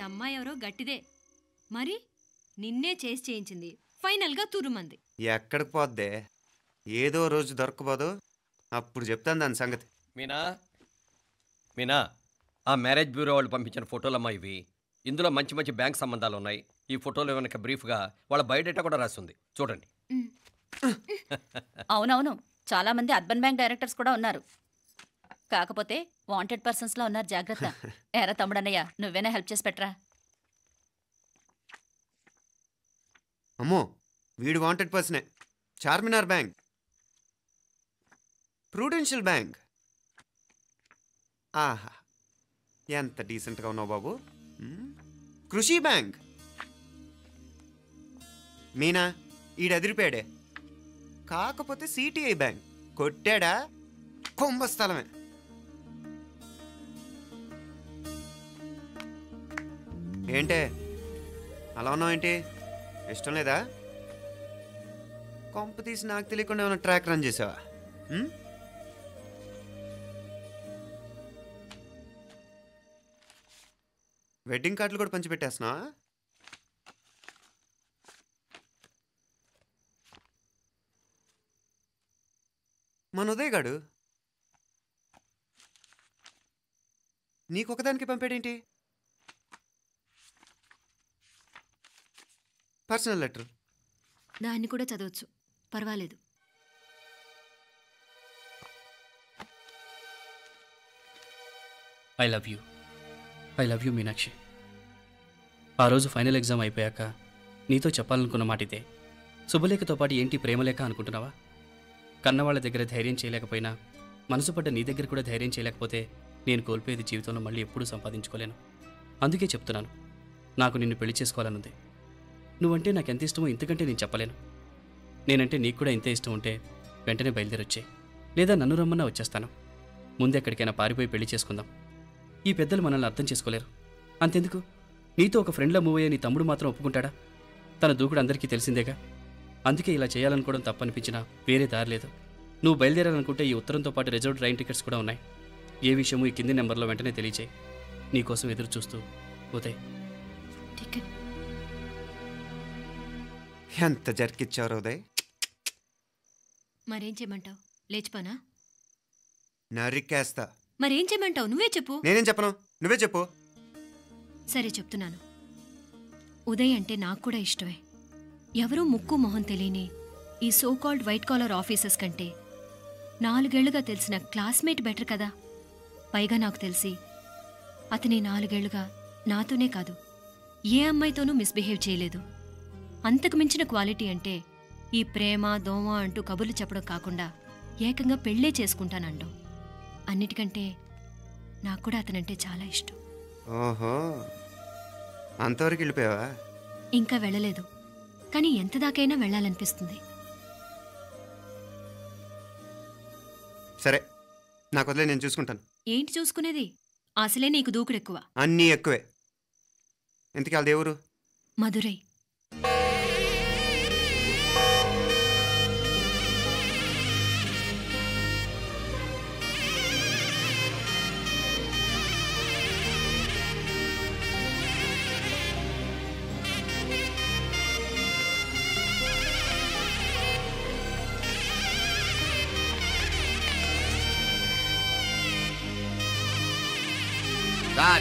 అమ్మాయి ఎవరో గట్టిదే, మరి నిన్నే చేసి చేయించింది, ఫైనల్గా తురుమంది. ఎక్కడికి పోద్దే, ఏదో రోజు దొరకపోదు, అప్పుడు చెప్తాను దాని సంగతి. మీనా మీనా, ఆ మ్యారేజ్ బ్యూరో వాళ్ళు పంపించిన ఫోటోలమ్మా ఇవి. ఇందులో మంచి మంచి బ్యాంక్ సంబంధాలు ఉన్నాయి. ఈ ఫోటోలో వెనక బ్రీఫ్గా వాళ్ళ బయోడేటా కూడా రాస్తుంది, చూడండి. అవునవును, చాలా మంది అర్బన్ బ్యాంక్ డైరెక్టర్స్ కూడా ఉన్నారు. కాకపోతే వాంటెడ్ పర్సన్స్ లా ఉన్నారు, జాగ్రత్త. ఎరా తమ్ముడన్నయ్య, నువ్వేనా హెల్ప్ చేసి పెట్టరా. అమ్మో, వీడు వాంటెడ్ పర్సనే. Charminar bank, Prudential bank. ఆహా, ఎంత డీసెంట్గా ఉన్నావు బాబు. కృషి బ్యాంక్. మీనా, ఈడు ఎదిరిపాడే. కాకపోతే సిటిఐ బ్యాంక్ కొట్టాడా, కుంభస్థలమే. ఏంటే అలా ఉన్నావు ఏంటి, ఇష్టం లేదా? కొంప తీసి నాకు తెలియకుండా ఏమైనా ట్రాక్ రన్ చేసావా? వెడ్డింగ్ కార్డులు కూడా పంచిపెట్టేస్తున్నావా? మన ఉదయ్ గాడు నీకొకదానికి పంపాడేంటి? Personal letter. దాన్ని కూడా చదవచ్చు, పర్వాలేదు. I love you Meenakshi. ఆ రోజు ఫైనల్ ఎగ్జామ్ అయిపోయాక నీతో చెప్పాలనుకున్న మాట ఇదే. శుభలేఖతో పాటు ఏంటి ప్రేమలేఖ అనుకుంటున్నావా? కన్నవాళ్ళ దగ్గర ధైర్యం చేయలేకపోయినా మనసు పడ్డ నీ దగ్గర కూడా ధైర్యం చేయలేకపోతే నేను కోల్పోయేది జీవితంలో మళ్ళీ ఎప్పుడూ సంపాదించుకోలేను. అందుకే చెప్తున్నాను, నాకు నిన్ను పెళ్లి చేసుకోవాలనుంది. నువ్వంటే నాకు ఎంత ఇష్టమో ఇంతకంటే నేను చెప్పలేను. నేనంటే నీకు కూడా ఇంతే ఇష్టం ఉంటే వెంటనే బయలుదేరొచ్చాయి, లేదా నన్ను రమ్మన్నా వచ్చేస్తాను. ముందు ఎక్కడికైనా పారిపోయి పెళ్లి చేసుకుందాం. ఈ పెద్దలు మనల్ని అర్థం చేసుకోలేరు. అంతెందుకు, నీతో ఒక ఫ్రెండ్లా మూవ్ అయ్యే నీ తమ్ముడు మాత్రం ఒప్పుకుంటాడా? తన దూకుడు అందరికీ తెలిసిందేగా. అందుకే ఇలా చేయాలనుకోవడం తప్పనిపించినా వేరే దారి లేదు. నువ్వు బయలుదేరాలనుకుంటే ఈ ఉత్తరంతో పాటు రిజర్వ్ ట్రైన్ టికెట్స్ కూడా ఉన్నాయి. ఏ విషయమూ ఈ కింది నెంబర్లో వెంటనే తెలియచేయి. నీకోసం ఎదురు చూస్తూ ఉదయ్. ఎంత జరికిచ్చారు ఉదయ్. మరేం చేయమంటావు? లేచిపోనా? నరికేస్తా. మరేం చేయమంటావు? నువ్వే చెప్పు. నేనేం చెప్పను, నువ్వే చెప్పు. సరే చెప్తున్నాను. ఉదయ్ అంటే నాకు కూడా ఇష్టమే. ఎవరూ ముక్కు మొహం తెలియని ఈ so called white collar officers కంటే 4 ఏళ్లుగా తెలిసిన క్లాస్మేట్ బెటర్ కదా. పైగా నాకు తెలిసి అతని 4 ఏళ్లుగా నాతోనే కాదు, ఏ అమ్మాయితోనూ మిస్బిహేవ్ చేయలేదు. అంతకు మించిన క్వాలిటీ అంటే ఈ ప్రేమ దోమ అంటూ కబుర్లు చెప్పడం కాకుండా ఏకంగా పెళ్ళే చేసుకుంటానండం. అన్నిటికంటే నాకు కూడా అతనంటే చాలా ఇష్టం. ఓహో, అంతవరకు వెళ్ళిపోయావా? ఇంకా వెళ్ళలేదు, కానీ ఎంత దాకైనా వెళ్ళాలనిపిస్తుంది. సరే, నాకు వదిలే, నేను చూసుకుంటాను. ఏంటి చూసుకునేది? అసలే నీకు దూకుడెక్కువ. అన్నీ ఎక్కువే. ఇంతకీ వాళ్ళ దేవురు? మధురై.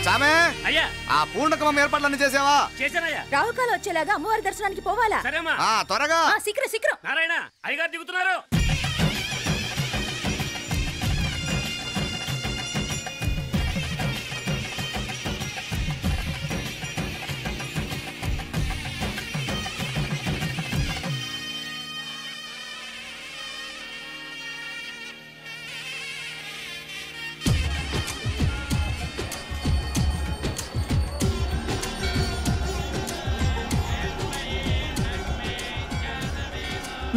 చామే అయ్యా, ఆ పూర్ణకమం ఏర్పాట్లన్నీ చేసావా? చేశానయ్యా. రాహుకాలు వచ్చేలాగా అమ్మవారి దర్శనానికి పోవాలా? త్వరగా. శీఘ్రం. నారాయణ అయ్యగారు దిగుతున్నారు.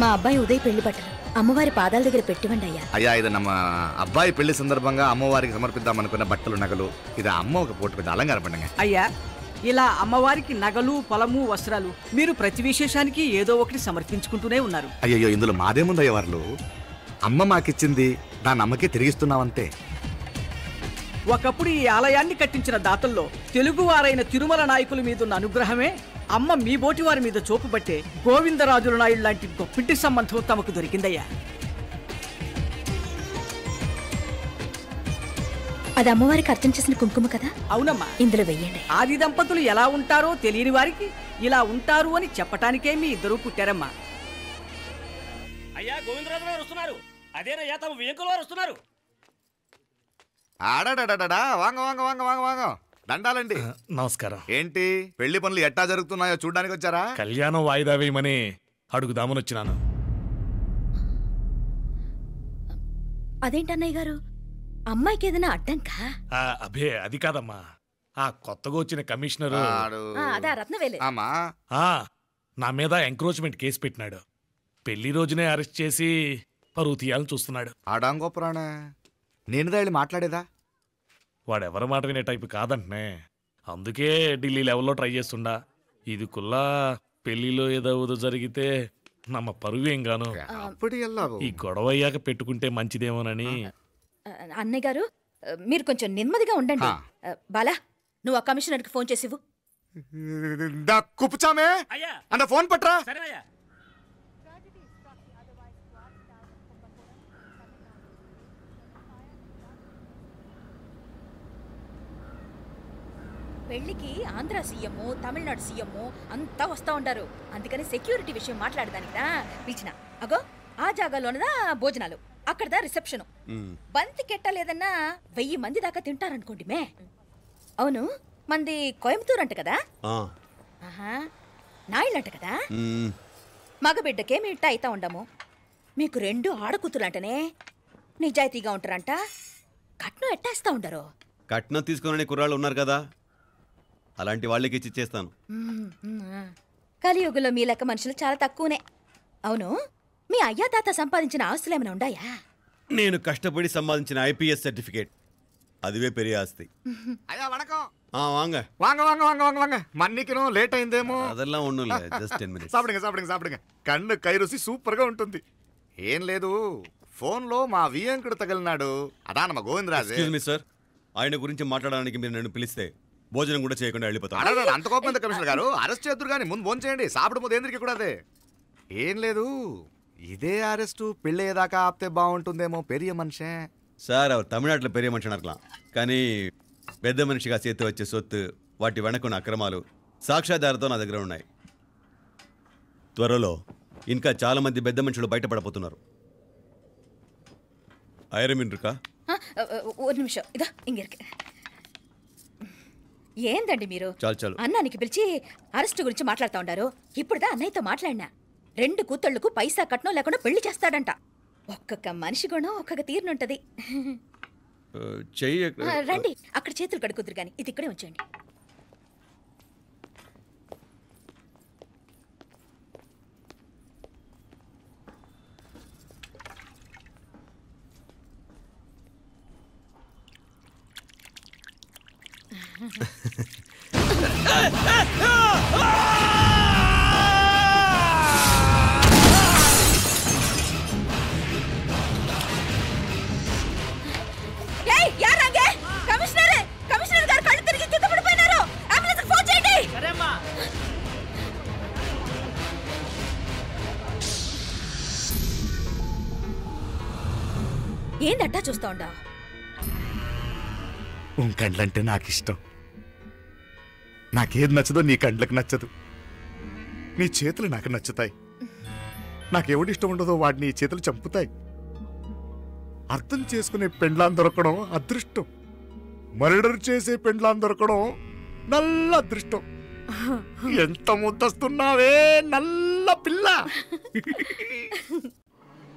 మా అబ్బాయి ఉదయ్ పెళ్లి బట్టలు అమ్మవారి పాదాల దగ్గర పెట్టివ్వండి అయ్యా. అయ్యా, ఇది నమ్మ అబ్బాయి పెళ్లి సందర్భంగా అమ్మవారికి సమర్పిద్దాం అనుకున్న బట్టలు, నగలు. ఇది అమ్మ ఒక పూట పెద్ద అలంకార పండుగ. అయ్యా, ఇలా అమ్మవారికి నగలు, పొలము, వస్త్రాలు మీరు ప్రతి విశేషానికి ఏదో ఒకటి సమర్పించుకుంటూనే ఉన్నారు. అయ్యో, ఇందులో మాదేముందయ్య, వాళ్ళు అమ్మ మాకిచ్చింది దాన్ని అమ్మకే తిరిగిస్తున్నామంతే. ఒకప్పుడు ఈ ఆలయాన్ని కట్టించిన దాతల్లో తెలుగువారైన తిరుమల నాయకుల మీదున్న అనుగ్రహమే అమ్మ మీ బోటి వారి మీద చూపుబట్టే గోవిందరాజుల నాయుడు లాంటి గొప్పింటి సంబంధం తమకు దొరికిందయ్యా. అది అమ్మవారికి అర్చన చేసిన కుంకుమ కదా? అవునమ్మా. ఇందులో వెయ్యండి. ఆది దంపతులు ఎలా ఉంటారో తెలియని వారికి ఇలా ఉంటారు అని చెప్పటానికే మీ ఇద్దరూ పుట్టారమ్మా. అయ్యా గోవిందరాజు గారు వస్తున్నారు. అదేనయ్యా తమ వెంకుల వారు వస్తున్నారు. ఆడాడా వాంగ వాంగ వాంగ వాంగ వాంగ దండాలండి. నమస్కారం. ఏంటి పెళ్లి పనులు ఎట్టా జరుగుతున్నాయో చూడడానికి వచ్చారా? కళ్యాణం వాయిదా వేయమని అడుగుదామని వచ్చినాను. అదేంటన్నయ్య గారు, అమ్మాయికి ఏదైనా అడ్డంకా? అభే అది కాదమ్మా, ఆ కొత్తగా వచ్చిన కమిషనర్ అదా రత్నవేలే నా మీద ఎంక్రోచ్మెంట్ కేసు పెట్టినాడు. పెళ్లి రోజునే అరెస్ట్ చేసి పరువు తీయాలని చూస్తున్నాడు. ఆడాంగో పురాణ నేనుదా వెళ్ళి మాట్లాడేదా? వాడెవరి మాట వినే టైపు కాదంటనే. అందుకే ఢిల్లీ లెవెల్లో ట్రై చేస్తుండా. ఇది కుల్లా పెళ్లిలో ఏదో జరిగితే నమ్మ పరువేం గాను. ఈ గొడవ అయ్యాక పెట్టుకుంటే మంచిదేమోనని. అన్నయ్య గారు మీరు కొంచెం నెమ్మదిగా ఉండండి. బాలా, నువ్వు ఆ కమిషనర్కి ఫోన్ చేసివు. కుప్పుచామే అన్న ఫోన్ పట్రా. పెళ్లికి ఆంధ్ర సీఎం, తమిళనాడు సీఎం అంతా వస్తా ఉంటారు. అందుకని సెక్యూరిటీ విషయం మాట్లాడదానికిదా పిలిచిన. అగో ఆ జాగాలోనదా భోజనాలు, అక్కడదా రిసెప్షన్. బంతి కెట్టలేదన్నా 1000 మంది దాకా తింటారనుకోండి మే. అవును, మంది కోయంబత్తూర్ అంట కదా? నాయుళ్ళంట కదా? మగబిడ్డకే మీ ఇట్ట అయితా ఉండము. మీకు 2 ఆడకూతులంటనే నిజాయితీగా ఉంటారంట. కట్నం ఎట్టేస్తా ఉండరు. కట్నం తీసుకునే కుర్రాళ్ళు ఉన్నారు కదా, అలాంటి వాళ్ళకి ఇచ్చి చేస్తాను. కలియుగంలో మీ లెక్క మనుషులు చాలా తక్కువనే. అవును, మీ అయ్యా తాత సంపాదించిన ఆస్తులు ఏమైనా ఉండాయా? నేను కష్టపడి సంపాదించిన ఐపీఎస్ సర్టిఫికేట్, అదివే పెరిగే ఆస్తి. అయ్యా వణకం. వాంగ వాంగ వాంగ వాంగ వాంగ వాంగ మన్నికిను లేట్ అయిందేమో. అదెల్లా ఉండు, జస్ట్ 10 minutes. సాపిడుగా కన్ను కైరుసి సూపర్ గా ఉంటుంది. ఏం లేదు, ఫోన్ లో మా వియంకుడు తగిలినాడు. అదా మా గోవిందరాజు. ఎక్స్క్యూజ్ మీ సార్, ఆయన గురించి మాట్లాడడానికి మీరు నన్ను పిలిస్తే భోజనం కూడా చేయకుండా వెళ్ళిపోతాను. అంత కోపం కమిషనర్ గారు, అరెస్ట్ చేద్దరు కానీ ముందు ఫోన్ చేయండి. సాపిడు ముందు ఎందుకు కూడా అదే. ఏం లేదు, ఇదే అరెస్టు పెళ్ళేదాకా ఆపితే బాగుంటుందేమో. పెరియ మనిషే సార్, அவர் తమిళనాడులో పెరియ మనిషి అనర్కలాం, కానీ పెద్ద మనిషిగా చేతి వచ్చే సొత్తు, వాటి వెనకున్న అక్రమాలు సాక్ష్యాధారతో నా దగ్గర ఉన్నాయి. త్వరలో ఇంకా చాలా మంది పెద్ద మనుషులు బయటపడబోతున్నారు. ఐరమిన్ రుకా ఒక నిమిషం ఇదా ఇంగిరికి. ఏందండి మీరు చాలు అన్నానికి పిలిచి అరెస్ట్ గురించి మాట్లాడుతూ ఉండారు. ఇప్పుడుదా అన్నయ్యతో మాట్లాడినా 2 కూతుళ్లకు పైసా కట్నం లేకుండా పెళ్లి చేస్తాడంట. ఒక్కొక్క మనిషి గుణం ఒక్కొక్క తీరునుంటది. రండి, అక్కడ చేతులు కడుకుదురు గాని ఇది ఇక్కడే ఉంచండి. కమిషనర్ గారు కళ్ళు తిరిగి కింద పడిపోయినారు. అంబులెన్స్ ఫోన్ చేయండి. సరేమ్మా. ఏందట్టా చూస్తా ఉండా? కండ్లంటే నాకు ఇష్టం. నాకేది నచ్చదో నీ కండ్లకు నచ్చదు. నీ చేతులు నాకు నచ్చుతాయి. నాకెవడి ఇష్టం ఉండదో వాడిని నీ చేతులు చంపుతాయి. అర్థం చేసుకునే పెండ్లాం దొరకడం అదృష్టం. మర్డర్ చేసే పెండ్లాం దొరకడం నల్ల అదృష్టం. ఎంత ముద్దస్తున్నావే నల్ల పిల్ల.